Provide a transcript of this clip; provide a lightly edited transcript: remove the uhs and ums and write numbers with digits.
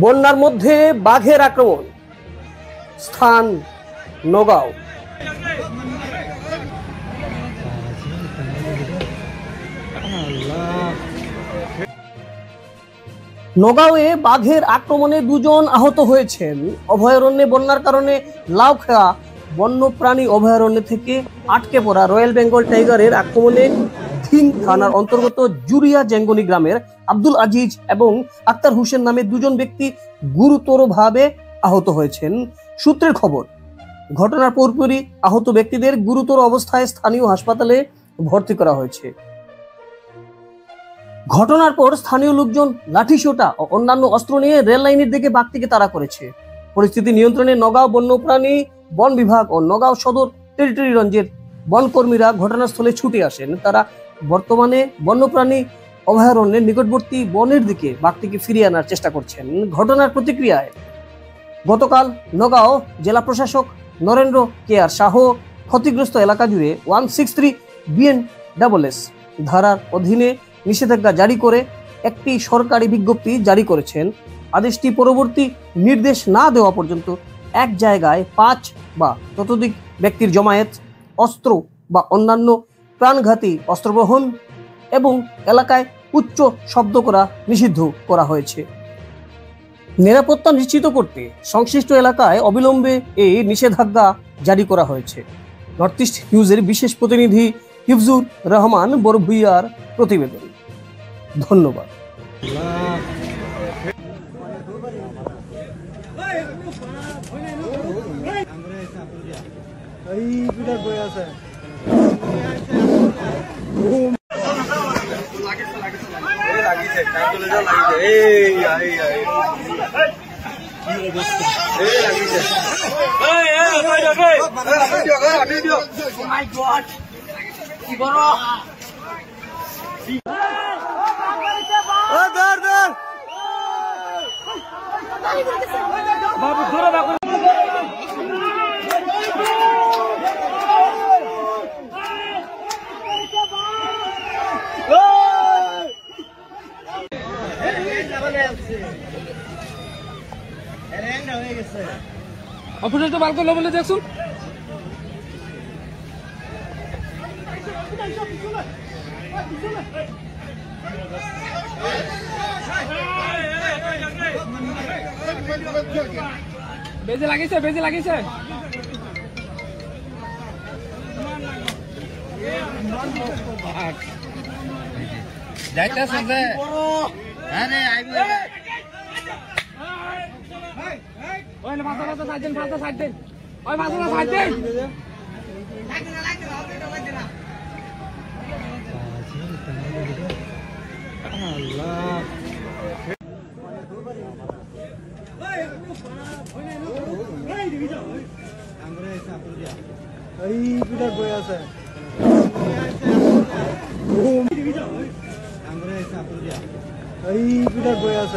বন্যার মধ্যে বাঘের আক্রমণ, স্থান নগাঁও। নগাঁওয়ে বাঘের আক্রমণে 2 জন আহত হয়েছেন। অভয়ারণ্যে বন্যার কারণে লাউখেয়া বন্যপ্রাণী অভয়ারণ্য থেকে আটকে পড়া রয়্যাল বেঙ্গল টাইগারের আক্রমণে ধিং থানার অন্তর্গত জুরিয়া জেঙ্গনি গ্রামের আব্দুল আজিজ এবং আক্তার হোসেন নামে 2 জন ব্যক্তি গুরুতরভাবে আহত হয়েছেন। সূত্রের খবর, ঘটনার পরপরই আহত ব্যক্তিদের গুরুতর অবস্থায় স্থানীয় হাসপাতালে ভর্তি করা হয়েছে। ঘটনার পর স্থানীয় লোকজন লাঠিসোঁটা ও অন্যান্য অস্ত্র নিয়ে রেল লাইনের দিকে বাঘটিকে তাড়া করেছে। পরিস্থিতি নিয়ন্ত্রণে নগাঁও বন্যপ্রাণী বন বিভাগ ও নগাঁও সদর টেরিটরি রেঞ্জের বনকর্মীরা ঘটনাস্থলে ছুটে আসেন। তারা বর্তমানে বন্যপ্রাণী অভয়ারণ্যের নিকটবর্তী বনের দিকে বাঘটিকে ফিরিয়ে আনার চেষ্টা করছেন। ঘটনার প্রতিক্রিয়ায় গতকাল নগাঁও জেলা প্রশাসক নরেন্দ্র কেয়ার শাহ ক্ষতিগ্রস্ত এলাকা জুড়ে 163 BNSS ধারার অধীনে নিষেধাজ্ঞা জারি করে একটি সরকারি বিজ্ঞপ্তি জারি করেছেন। আদেশটি পরবর্তী নির্দেশ না দেওয়া পর্যন্ত এক জায়গায় 5 বা ততোধিক ব্যক্তির জমায়েত, অস্ত্র বা অন্যান্য প্রাণঘাতী অস্ত্র বহন এবং এলাকায় উচ্চ শব্দ করা নিষিদ্ধ করা হয়েছে। নিরাপত্তা নিশ্চিত করতে সংশ্লিষ্ট এলাকায় অবিলম্বে এই নিষেধাজ্ঞা জারি করা হয়েছে। নর্থ ইস্ট নিউজের বিশেষ প্রতিনিধি হিফজুর রহমান বড়ভূইয়ার প্রতিবেদন। ধন্যবাদ। বাবু ধরে রাখো। অফিসটা বার করলো বলে দেখুন। বেজে লাগিয়েছে, বেজে লাগিয়েছে। যাইতেছে যে আরে আইবো ওই না ফাঁসা সাইড দেন, ফাঁসা সাইড দেন, ওই ফাঁসা সাইড দেন। আল্লাহ এই বিটা বই আছে এই বিটা বই আছে।